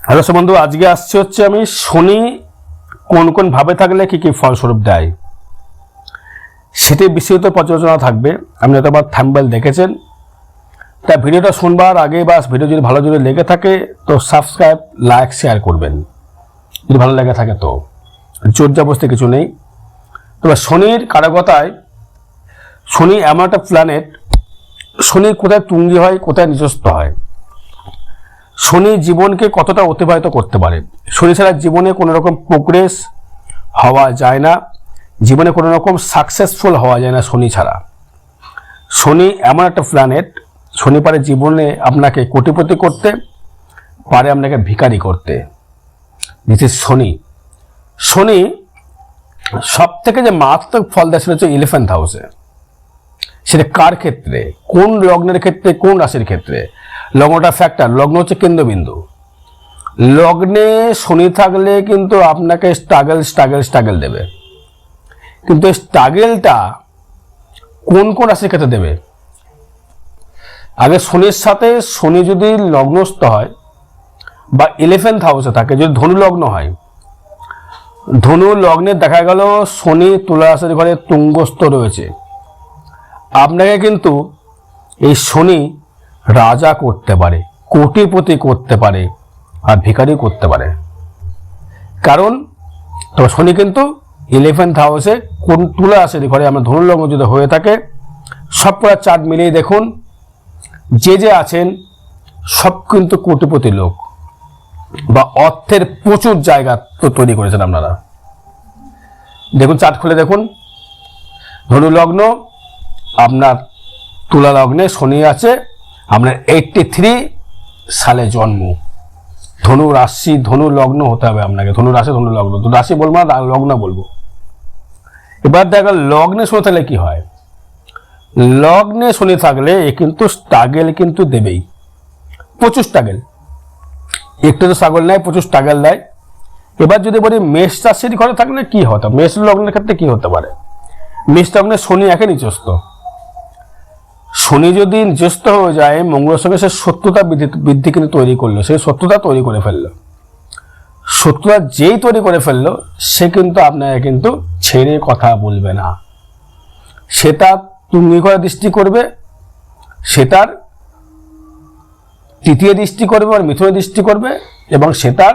Hello বন্ধু, আজকে আসছে হচ্ছে আমি শনি কোন কোন ভাবে থাকলে কি কি ফলস্বরূপ দেয় সেটি বিস্তারিত পর্যালোচনা থাকবে। আপনি হয়তো আবার থাম্বনেল দেখেছেন, তা ভিডিওটা শুনবার আগে বা ভিডিও যদি ভালো যদি লেগে থাকে তো সাবস্ক্রাইব, লাইক, শেয়ার করবেন। যদি ভালো লেগে থাকে তো জোর জবরদস্তি কিছু নেই। তবে শনির কারকতায়, শনি এমন একটা প্ল্যানেট, শনি কোথায় তুঙ্গি হয়, কোথায় নিজস্ব হয়, শনি জীবনকে কতটা অতিবাহিত করতে পারে। শনি ছাড়া জীবনে কোনো রকম প্রোগ্রেস হওয়া যায় না, জীবনে কোনো রকম সাকসেসফুল হওয়া যায় না শনি ছাড়া। শনি এমন একটা প্ল্যানেট, শনি পারে জীবনে আপনাকে কোটিপতি করতে পারে, আপনাকে ভিখারি করতে। দিস ইজ শনি। শনি সব থেকে যে মারাত্মক ফল দেয় সেটা হচ্ছে 11th হাউসে। সেটা কার ক্ষেত্রে, কোন লগ্নের ক্ষেত্রে, কোন রাশির ক্ষেত্রে? লগ্নটা ফ্যাক্টর, লগ্ন হচ্ছে কেন্দ্রবিন্দু। লগ্নে শনি থাকলে কিন্তু আপনাকে স্ট্রাগল দেবে। কিন্তু স্ট্রাগলটা কোন কোন রাশির ক্ষেত্রে দেবে? আগে শনির সাথে শনি যদি লগ্নস্থ হয় বা 11th হাউসে থাকে, যদি ধনু লগ্ন হয়, ধনু লগ্নে দেখা গেল শনি তুলা রাশির ঘরে তুঙ্গস্থ রয়েছে, আপনাকে কিন্তু এই শনি রাজা করতে পারে, কোটিপতি করতে পারে, আর ভিখারি করতে পারে। কারণ তবে শনি কিন্তু 11th হাউসে কোন তুলা রাশির ঘরে আমরা ধনুলগ্ন যদি হয়ে থাকে, সবকটা চার্ট মিলিয়ে দেখুন, যে আছেন সব কিন্তু কোটিপতি লোক বা অর্থের প্রচুর জায়গা তো তৈরি করেছেন আপনারা। দেখুন চার্ট খুলে দেখুন, ধনুলগ্ন আপনার তুলা লগ্নে শনি আছে, আপনার 83 সালে জন্ম, ধনু রাশি ধনু লগ্ন হতে হবে আপনাকে। ধনু রাশি ধনু লগ্ন, তো রাশি বলবো না, লগ্ন বলবো। এবার দেখা লগ্নে শনি থাকলে কি হয়? লগ্নে শনি থাকলে এ কিন্তু স্ট্রাগল কিন্তু দেবেই, প্রচুর স্ট্রাগল। একটু তো স্ট্রাগল নেয়, প্রচুর স্ট্রাগল দেয়। এবার যদি বলি মেষ রাশির ঘরে থাকলে কি হতো, মেষ লগ্নের ক্ষেত্রে কি হতে পারে? মেষ লগ্নে শনি একে নিজস্ব। শনি যদি নিজস্ব হয়ে যায়, মঙ্গলের সঙ্গে সে শত্রুতা বৃদ্ধি কিন্তু তৈরি করলো, সে শত্রুতা তৈরি করে ফেললো। শত্রুতা যেই তৈরি করে ফেললো, সে কিন্তু আপনাকে কিন্তু ছেড়ে কথা বলবে না। সে তার তুঙ্গি করে দৃষ্টি করবে, সে তার তৃতীয় দৃষ্টি করবে আর মিথুনে দৃষ্টি করবে, এবং সে তার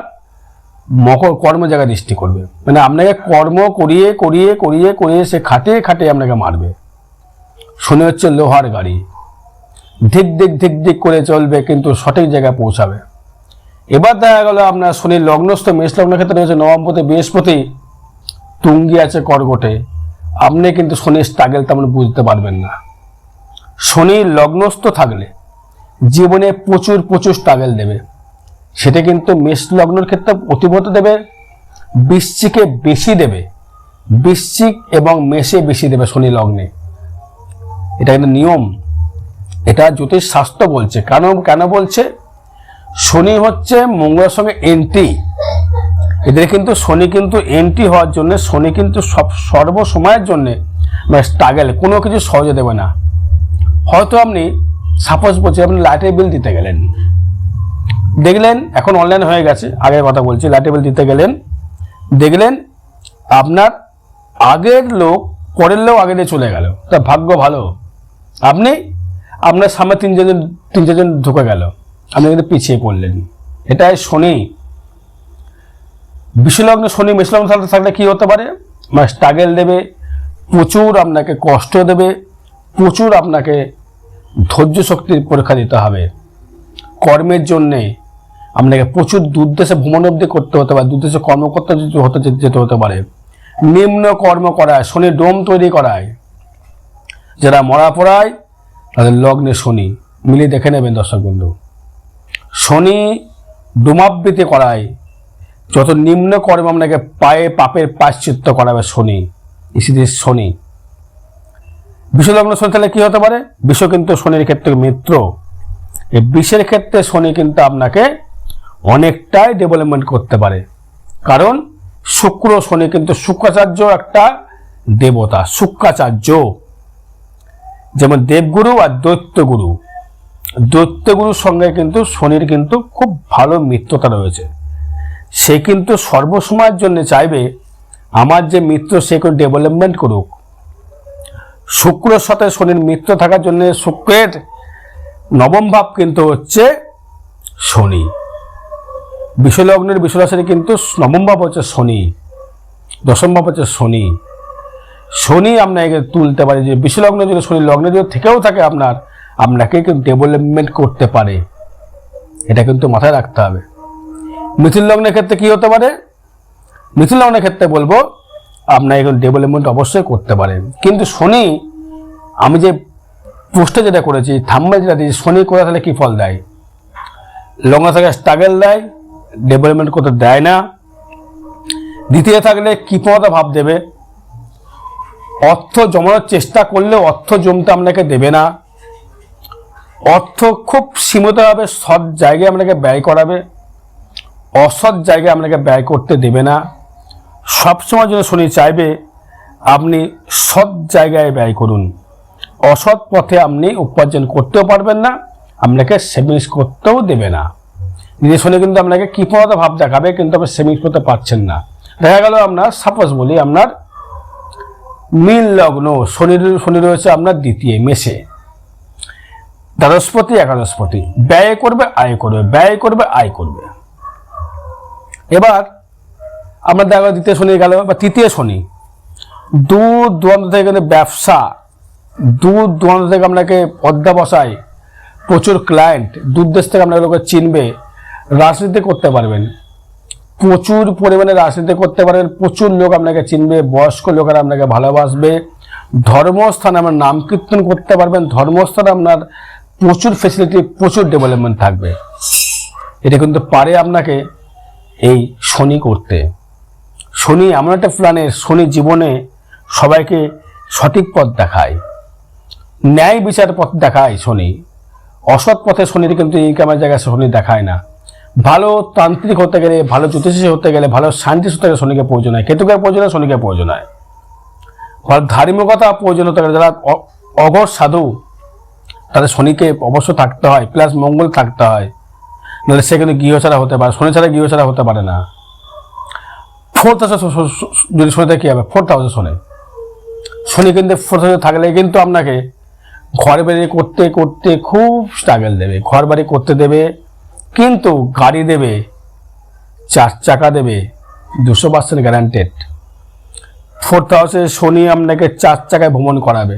মকর কর্ম জায়গায় দৃষ্টি করবে। মানে আপনাকে কর্ম করিয়ে করিয়ে করিয়ে করিয়ে সে খাটিয়ে খাটিয়ে আপনাকে মারবে। শনি হচ্ছে লোহার গাড়ি, ধিক ধিক করে চলবে কিন্তু সঠিক জায়গায় পৌঁছাবে। এবার দেখা গেল আপনার শনির লগ্নস্থ মেষ লগ্নের ক্ষেত্রে রয়েছে নবমপতি বৃহস্পতি, তুঙ্গি আছে কর্কটে, আপনি কিন্তু শনির স্ট্রাগল তেমন বুঝতে পারবেন না। শনির লগ্নস্থ থাকলে জীবনে প্রচুর প্রচুর স্ট্রাগল দেবে, সেটা কিন্তু মেষ লগ্নের ক্ষেত্রে অতিভূত দেবে, বৃশ্চিকে বেশি দেবে, বৃশ্চিক এবং মেষে বেশি দেবে শনি লগ্নে। এটা কিন্তু নিয়ম, এটা জ্যোতিষ শাস্ত্র বলছে। কেন বলছে? শনি হচ্ছে মঙ্গলের সঙ্গে এন্ট্রি, এদের কিন্তু শনি কিন্তু এন্ট্রি হওয়ার জন্য, শনি কিন্তু সর্বসময়ের জন্য মানে স্ট্রাগল, কোনো কিছু সহজে দেবে না। হয়তো আপনি সাপোজ বলছি, আপনি লাইটের বিল দিতে গেলেন, দেখলেন এখন অনলাইন হয়ে গেছে, আগের কথা বলছি, লাইটের বিল দিতে গেলেন, দেখলেন আপনার আগের লোক পরের লোক আগে দিয়ে চলে গেল, তা ভাগ্য ভালো, আপনার সামনে তিন চারজন ঢুকে গেল, আপনি কিন্তু পিছিয়ে পড়লেন। এটাই শনি। বিষলগ্ন শনি মেষলগ্ন থাকলে কি হতে পারে? মানে স্ট্রাগল দেবে, প্রচুর আপনাকে কষ্ট দেবে, প্রচুর আপনাকে ধৈর্য শক্তির পরীক্ষা দিতে হবে। কর্মের জন্যে আপনাকে প্রচুর দূরদেশে ভ্রমণ অবধি করতে হতে পারে, দূরদেশে কর্ম করতে যেতে হতে পারে। নিম্ন কর্ম করায়, শনি ডোম তৈরি করায়, যারা মরা পড়ায় তাদের লগ্নে শনি। মিলিয়ে দেখে নেবেন দর্শক বন্ধু, শনি ডোমাবৃত্তি করায়, যত নিম্ন কর্ম আপনাকে পায়ে পাপের প্রায়শ্চিত্ত করাবে শনি। শনি বিষলগ্ন শনি তাহলে কি হতে পারে? বিষ কিন্তু শনির ক্ষেত্রে মিত্র। এই বিষের ক্ষেত্রে শনি কিন্তু আপনাকে অনেকটাই ডেভেলপমেন্ট করতে পারে, কারণ শুক্র শনি কিন্তু শুক্রাচার্য একটা দেবতা। শুক্রাচার্য যেমন দেবগুরু আর দৈত্যগুরু, দৈত্যগুরুর সঙ্গে কিন্তু শনির কিন্তু খুব ভালো মিত্রতা রয়েছে। সে কিন্তু সর্বসময়ের জন্য চাইবে আমার যে মিত্র সে কোনো ডেভেলপমেন্ট করুক। শুক্রের সাথে শনির মিত্র থাকার জন্য শুক্রের নবম ভাব কিন্তু হচ্ছে শনি, বিষলগ্নের বিষরাশির কিন্তু নবম ভাব হচ্ছে শনি, দশম ভাব হচ্ছে শনি। শনি আপনাকে তুলতে পারে, যে বিষলগ্ন যদি শনি লগ্নে যদি থেকেও থাকে আপনাকে কিন্তু ডেভেলপমেন্ট করতে পারে, এটা কিন্তু মাথায় রাখতে হবে। মিথুন লগ্নের ক্ষেত্রে কি হতে পারে? মিথুন লগ্নের ক্ষেত্রে বলবো আপনাকে কিন্তু ডেভেলপমেন্ট অবশ্যই করতে পারেন, কিন্তু শনি, আমি যে পোস্টে যেটা করেছি, থাম্বনেল যেটা দিয়েছি, শনি করে তাহলে কি ফল দেয়? লগ্ন থেকে স্ট্রাগল দেয়, ডেভেলপমেন্ট করতে দেয় না। দ্বিতীয় থাকলে কৃপণতা ভাব দেবে, অর্থ জমানোর চেষ্টা করলে অর্থ জমতে আপনাকে দেবে না, অর্থ খুব সীমিতভাবে সৎ জায়গায় আপনাকে ব্যয় করাবে, অসৎ জায়গায় আপনাকে ব্যয় করতে দেবে না। সবসময় জন্য শনি চাইবে আপনি সৎ জায়গায় ব্যয় করুন, অসৎ পথে আপনি উপার্জন করতেও পারবেন না, আপনাকে সেভিংস করতেও দেবে না। নিজের শনি কিন্তু আপনাকে কৃপণতা ভাব দেখাবে, কিন্তু আপনি সেভিংস করতে পারছেন না। দেখা গেল আপনার, সাপোজ বলি, আপনার মীন লগ্ন, শনি রয়েছে আপনার দ্বিতীয় মেষে, দ্বাদশপতি একাদশপতি, ব্যয় করবে আয় করবে, ব্যয় করবে আয় করবে। এবার আপনার দেখা গেল দ্বিতীয় শনি গেল বা তৃতীয় শনি, দূর দূরান্ত থেকে কিন্তু ব্যবসা, দূর দূরান্ত থেকে আপনাকে অধ্যাবসায়, প্রচুর ক্লায়েন্ট, দূর দেশ থেকে আপনাকে লোকে চিনবে, রাজনীতি করতে পারবেন, প্রচুর পরিমাণে রাজনীতি করতে পারবেন, প্রচুর লোক আপনাকে চিনবে, বয়স্ক লোকেরা আপনাকে ভালোবাসবে, ধর্মস্থানে আপনার নাম কীর্তন করতে পারবেন, ধর্মস্থানে আপনার প্রচুর ফেসিলিটি, প্রচুর ডেভেলপমেন্ট থাকবে। এটা কিন্তু পারে আপনাকে এই শনি করতে। শনি এমন একটা প্ল্যানেট, শনি জীবনে সবাইকে সঠিক পথ দেখায়, ন্যায় বিচার পথ দেখায় শনি। অসৎ পথে শনির কিন্তু ইনকামের জায়গায় শনি দেখায় না। ভালো তান্ত্রিক হতে গেলে, ভালো জ্যোতিষী হতে গেলে, ভালো সায়েন্টিস্ট হতে গেলে শনিকে প্রয়োজন হয়, কেতুকের প্রয়োজন হয়, শনিকে প্রয়োজন হয়। ভালো ধার্মিকতা প্রয়োজন হতে গেলে, যারা অঘোর সাধু, তাদের শনিকে অবশ্য থাকতে হয়, প্লাস মঙ্গল থাকতে হয়, নাহলে সে কিন্তু গৃহ ছাড়া হতে পারে, শনি ছাড়া গৃহ ছাড়া হতে পারে না। ফোর্থ হাউসে যদি শনিতে কী হবে? ফোর্থ হাউসে শনি কিন্তু ফোর্থ হাউসে থাকলে কিন্তু আপনাকে ঘর বাড়ি করতে করতে খুব স্ট্রাগল দেবে, ঘর বাড়ি করতে দেবে, কিন্তু গাড়ি দেবে, 4 চাকা দেবে, 200% গ্যারান্টেড। ফোর্থ হাউসে শনি আপনাকে 4 চাকায় ভ্রমণ করাবে,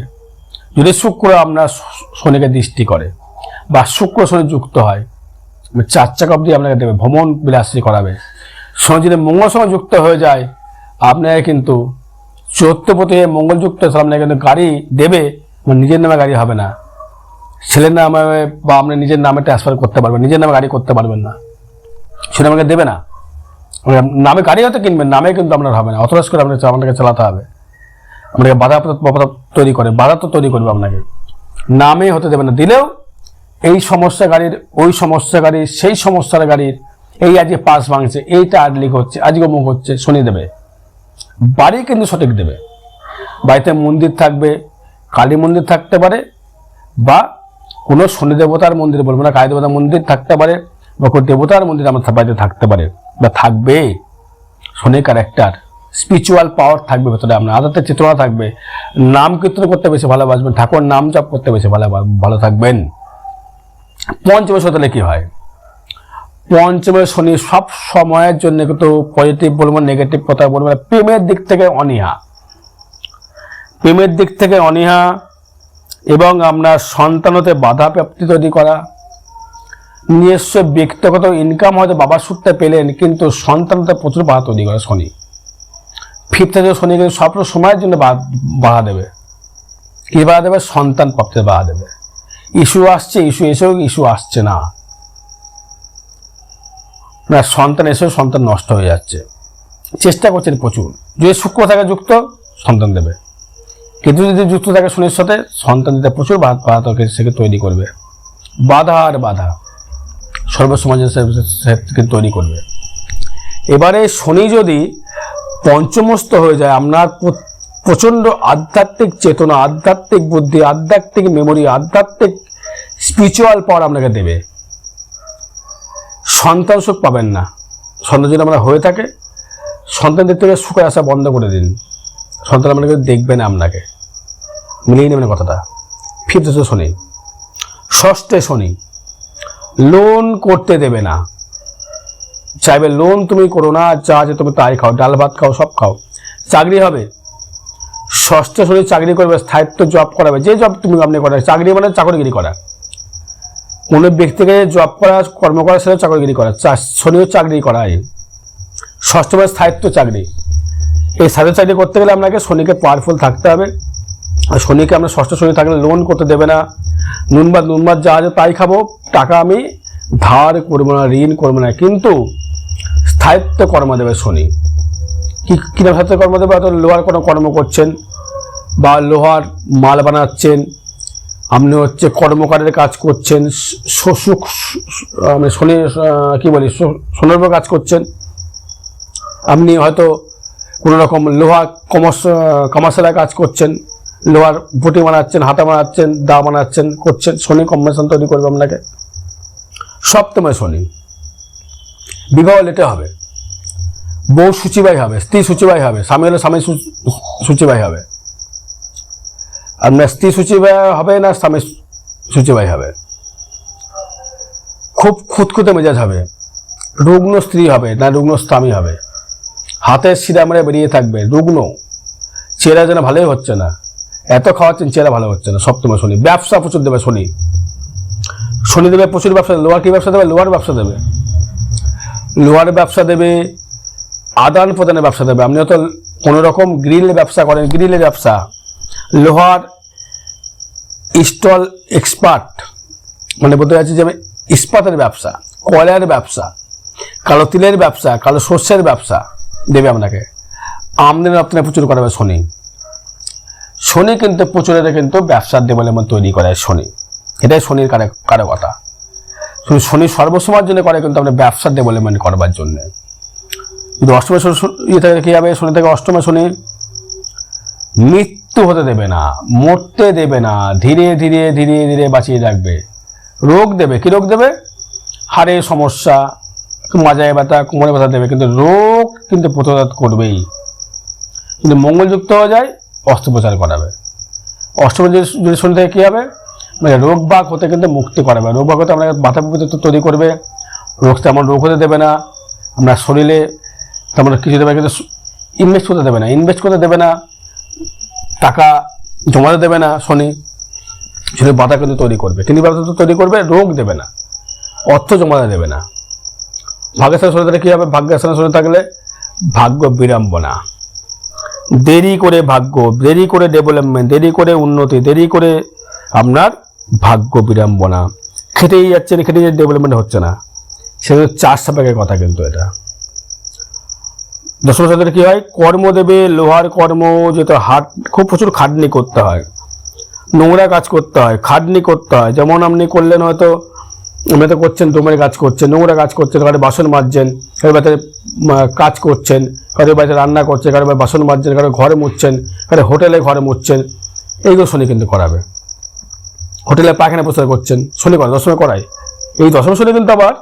যদি শুক্র আপনার শনিকে দৃষ্টি করে বা শুক্র শনি যুক্ত হয়, 4 চাকা অবধি আপনাকে দেবে, ভ্রমণ বিলাসী করাবে। শনি যদি মঙ্গল সঙ্গে যুক্ত হয়ে যায়, আপনাকে কিন্তু চতুর্থপতি হয়ে মঙ্গল যুক্ত হয়ে আপনাকে কিন্তু গাড়ি দেবে, নিজের নামে গাড়ি হবে না, ছেলের নামে বা আপনি নিজের নামে ট্রান্সফার করতে পারবেন, নিজের নামে গাড়ি করতে পারবেন না, সেটা আমাকে দেবে না। নামে গাড়ি হয়তো কিনবেন, নামে কিন্তু আপনার হবে না, অথরাইজ করে আপনাকে চালাতে হবে। আপনাকে বাধা তৈরি করে, বাধা তো তৈরি করবে, আপনাকে নামে হতে দেবে না। দিলেও এই সমস্যা গাড়ির, ওই সমস্যা গাড়ির, সেই সমস্যার গাড়ির, এই আজকে পাস ভাঙছে, এইটা আডলিক হচ্ছে, আজকে অমুক হচ্ছে, শনি দেবে। বাড়ি কিন্তু সঠিক দেবে, বাড়িতে মন্দির থাকবে, কালী মন্দির থাকতে পারে, বা কোনো শনি দেবতার মন্দির, বলবো না, কালী দেবতার মন্দির থাকতে পারে, বা কোনো দেবতার মন্দির আমার বাড়িতে থাকতে পারে বা থাকবে। শনির ক্যারেক্টার, স্পিরিচুয়াল পাওয়ার থাকবে ভেতরে, আপনার আধ্যাত্মিক চেতনা থাকবে, নাম কীর্তন করতে বেশি ভালোবাসবেন, ঠাকুর নাম জপ করতে বেশি ভালো থাকবেন। পঞ্চমে শনি কি হয়? পঞ্চমে শনি সব সময়ের জন্য কিন্তু পজিটিভ বলবো, নেগেটিভ কথা বলবো, প্রেমের দিক থেকে অনীহা, প্রেমের দিক থেকে অনীহা, এবং আপনার সন্তানতে বাধা প্রাপ্তি তৈরি করা, নিজস্ব ব্যক্তিগত ইনকাম হয়তো বাবার সূত্রে পেলেন, কিন্তু সন্তানতে প্রচুর বাধা তৈরি করে শনি। ফিফথ হাউসে শনি কিন্তু সব সময়ের জন্য বাধা দেবে। কি বাধা দেবে? সন্তান প্রাপ্তিতে বাধা দেবে। ইস্যু আসছে, ইস্যু এসেও ইস্যু আসছে না, সন্তান এসেও সন্তান নষ্ট হয়ে যাচ্ছে, চেষ্টা করছেন প্রচুর। যদি শুক্র থাকে যুক্ত, সন্তান দেবে, কিন্তু যদি যুক্ত থাকে শনির সাথে, সন্তান দিতে প্রচুর বাধা সেকে তৈরি করবে, বাধা আর বাধা সর্বসমাজে তৈরি করবে। এবারে শনি যদি পঞ্চমস্ত হয়ে যায়, আপনার প্রচন্ড আধ্যাত্মিক চেতনা, আধ্যাত্মিক বুদ্ধি, আধ্যাত্মিক মেমোরি, আধ্যাত্মিক স্পিরিচুয়াল পাওয়ার আপনাকে দেবে। সন্তান সুখ পাবেন না, সন্তান যদি আমরা হয়ে থাকে, সন্তান দিক থেকে সুখের আশা বন্ধ করে দিন। সন্তান আপনাকে দেখবে না, আপনাকে মিলিয়ে নেবেন কথাটা। ফিফথ হচ্ছে শনি। ষষ্ঠে শনি লোন করতে দেবে না। চাইবে লোন তুমি করো না, যা আছে তুমি তাই খাও, ডাল ভাত খাও, সব খাও, চাকরি হবে। ষষ্ঠে শনি চাকরি করবে, স্থায়িত্ব জব করাবে। যে জব তুমি আপনি করা, চাকরি মানে চাকরিগিরি করা, কোনো ব্যক্তিকে জব করা, কর্ম করা, সেটা চাকরিগিরি করা। শনিও চাকরি করায়। ষষ্ঠ মানে স্থায়িত্ব চাকরি। এই স্থায়িত্ব চাকরি করতে গেলে আপনাকে শনিকে পাওয়ারফুল থাকতে হবে। আর শনিকে আমরা ষষ্ঠ শনি থাকলে লোন করতে দেবে না। নুনবাদ যা আছে তাই খাবো, টাকা আমি ধার করবো না, ঋণ করবো না, কিন্তু স্থায়িত্ব কর্ম দেবে শনি। কি নাম স্থায়িত্ব কর্ম দেবে? হয়তো লোহার কোনো কর্ম করছেন বা লোহার মাল বানাচ্ছেন, আপনি হচ্ছে কর্মকারের কাজ করছেন, শনি কি বলি সোনার কাজ করছেন। আপনি হয়তো কোনো রকম লোহা কমার্শিয়াল কাজ করছেন, লোহার বটি বানাচ্ছেন, হাতা বানাচ্ছেন, দা বানাচ্ছেন, করছেন। শনি কম্বিনেশন তৈরি করবে আপনাকে। সপ্তমে শনি বিবাহ লেটে হবে, বউ সূচিবাই হবে, স্ত্রী সূচিবাই হবে, স্বামী হলে স্বামী সূচিবাই হবে। আপনার স্ত্রী সূচিবাই হবে না স্বামী সূচিবাই হবে। খুব খুঁতখুঁতে মেজাজ হবে, রুগ্ন স্ত্রী হবে না রুগ্ন স্বামী হবে, হাতের শিরা মেরে বেরিয়ে থাকবে, রুগ্ন, চেহারা যেন ভালোই হচ্ছে না, এত খাওয়াচ্ছেন চেহারা ভালো হচ্ছে না। সপ্তমে শনি। ব্যবসা প্রচুর দেবে শনি। শনি দেবে প্রচুর ব্যবসা। লোহার কি ব্যবসা দেবে? লোহার ব্যবসা দেবে। লোহার ব্যবসা দেবে, আদান প্রদানের ব্যবসা দেবে। আপনি হয়তো কোনো রকম গ্রিল ব্যবসা করেন, গ্রিলের ব্যবসা, লোহার স্টল এক্সপার্ট, মানে বলতে চাচ্ছি যে ইস্পাতের ব্যবসা, কয়লার ব্যবসা, কালো তিলের ব্যবসা, কালো শস্যের ব্যবসা দেবে আপনাকে। আমদানি রপ্তানি প্রচুর করাবে শনি। শনি কিন্তু প্রচুরের কিন্তু ব্যবসার ডেভেলপমেন্ট তৈরি করে শনি। এটাই শনির কারকতা। শনি সর্বসময়ের জন্য করে কিন্তু আমরা ব্যবসার ডেভেলপমেন্ট করবার জন্য। কিন্তু অষ্টমে ইয়ে থেকে কী হবে? শনি থেকে অষ্টমে শনি মৃত্যু হতে দেবে না, মরতে দেবে না, ধীরে ধীরে ধীরে ধীরে বাঁচিয়ে রাখবে। রোগ দেবে। কি রোগ দেবে? হাড়ের সমস্যা, মাজায় ব্যথা, কোমরে ব্যথা দেবে, কিন্তু রোগ কিন্তু প্রতিরোধ করবেই। কিন্তু মঙ্গলযুক্ত হয়ে যায়, অস্ত্রোপচার করাবে। অষ্টমে যদি শনি থেকে কী হবে? মানে রোগ বাগ হতে কিন্তু মুক্তি করাবে। রোগ বাগ হতে আপনাকে বাধা বিপত্তি তৈরি করবে। রোগ তেমন রোগ হতে দেবে না, আপনার শরীরে তেমন কিছু দেবে, কিন্তু ইনভেস্ট করতে দেবে না, টাকা জমাতে দেবে না। শনি বাধা কিন্তু তৈরি করবে, কিন্তু বাধা তৈরি করবে, রোগ দেবে না, অর্থ জমাতে দেবে না। ভাগ্যস্থানে শনি থাকলে কী হবে? ভাগ্যস্থানে শনি থাকলে ভাগ্য বিড়ম্বনা, দেরি করে ভাগ্য, দেরি করে ডেভেলপমেন্ট, দেরি করে উন্নতি, দেরি করে আপনার ভাগ্য বিড়ম্বনা। খেটেই যাচ্ছে, খেটে ডেভেলপমেন্ট হচ্ছে না। সেটা চার সাপেক্ষের কথা কিন্তু এটা। দশম সাথে কি হয়? কর্ম দেবে, লোহার কর্ম, যেটা হাট, খুব প্রচুর খাটনি করতে হয়, নোংরা কাজ করতে হয়, খাটনি করতে হয়। যেমন আপনি করলেন হয়তো তো করছেন, দমের কাজ করছেন, নোংরা কাজ করছেন, কারো বাসন মাজছেন, কারো বাড়িতে কাজ করছেন, কারো বাড়িতে রান্না করছেন, কারো বাড়িতে বাসন মাজছেন, কারো ঘরে মুছছেন, কারো হোটেলে ঘরে মুছছেন, এইগুলো শনি কিন্তু করাবে। হোটেলে পায়খানা পরিষ্কার করছেন, শনি করে, দশমে করায়। এই দশম শনি কিন্তু আবার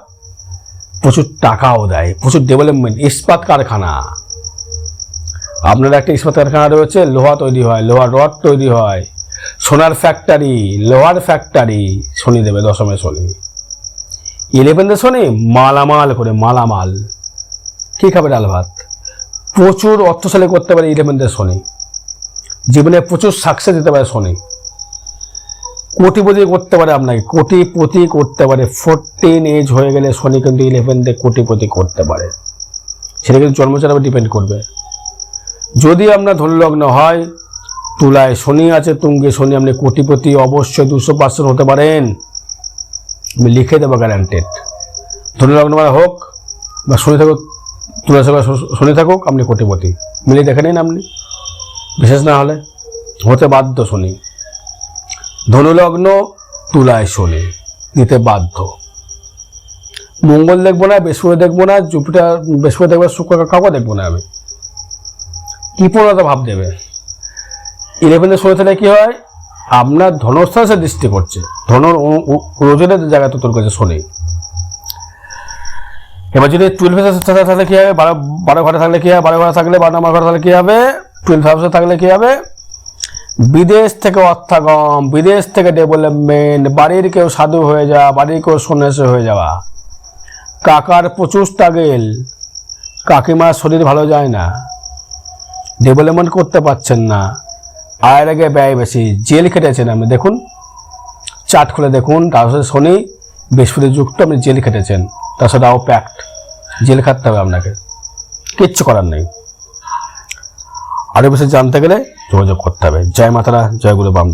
প্রচুর টাকাও দেয়, প্রচুর ডেভেলপমেন্ট। ইস্পাত কারখানা, আপনার একটা ইস্পাত কারখানা রয়েছে, লোহা তৈরি হয়, লোহার রড তৈরি হয়, সোনার ফ্যাক্টরি, লোহার ফ্যাক্টরি, শনি দেবে দশমে শনি। 11 শনি মালামাল করে, মালামাল। কি খাবে? ডাল ভাত। প্রচুর অর্থশালী করতে পারে 11 শনি। জীবনে প্রচুর সাকসেস দিতে পারে শনি। কোটিপতি করতে পারে আপনাকে, কোটিপতি করতে পারে। 14 এজ হয়ে গেলে শনি কিন্তু 11 কোটিপতি করতে পারে। সেটা কিন্তু জন্মচার উপর ডিপেন্ড করবে। যদি আপনার ধনুলগ্ন হয়, তুলায় শনি আছে, তুঙ্গে শনি, আপনি কোটিপতি অবশ্যই 200% হতে পারেন। আমি লিখে দেবো, গ্যারান্টেড। ধনুলগ্ন মানে হোক বা শনি থাকুক, তুলা শনি থাকুক, আপনি কোটিপতি। মিলিয়ে দেখে নিন আপনি, বিশেষ না হলে হতে বাধ্য শনি। ধনুলগ্ন, তুলায় শনি, নিতে বাধ্য। মঙ্গল দেখবো না, বৃহস্পতি দেখবো না, জুপিটার, বৃহস্পতি দেখবো, শুক্র, কাউকে দেখবো না আমি। কৃপণতা ভাব দেবে। 11 শনি থেকে কি হয়? আপনার ধনস্থানে সে দৃষ্টি করছে, রোজনের জায়গায় তোর কাছে শনি। এবার যদি 12 হাউসে থাকলে কি হবে, 12 ঘরে থাকলে কি হবে, 12 ঘরে থাকলে 12 নম্বর ঘরে থাকলে কি হবে, 12 হাউসে থাকলে কি হবে, বিদেশ থেকে অর্থাগম, বিদেশ থেকে ডেভেলপমেন্ট, বাড়ির কেউ সাধু হয়ে যাওয়া, বাড়ির কেউ সন্ন্যাসী হয়ে যাওয়া, কাকার প্রচুর স্ট্রাগেল, কাকিমার শরীর ভালো যায় না, ডেভেলপমেন্ট করতে পারছেন না, আয়ের আগে ব্যয় বেশি, জেল খেটেছেন আপনি, দেখুন চার্ট খুলে দেখুন, তার সাথে শনি বৃহস্পতি যুক্ত, আপনি জেল খেটেছেন, তার সাথে প্যাক্ট, জেল খাটতে হবে আপনাকে, কিচ্ছু করার নেই। আরও বেশি জানতে গেলে যোগাযোগ করতে হবে। জয় মাতারা, জয় গুরু বাম।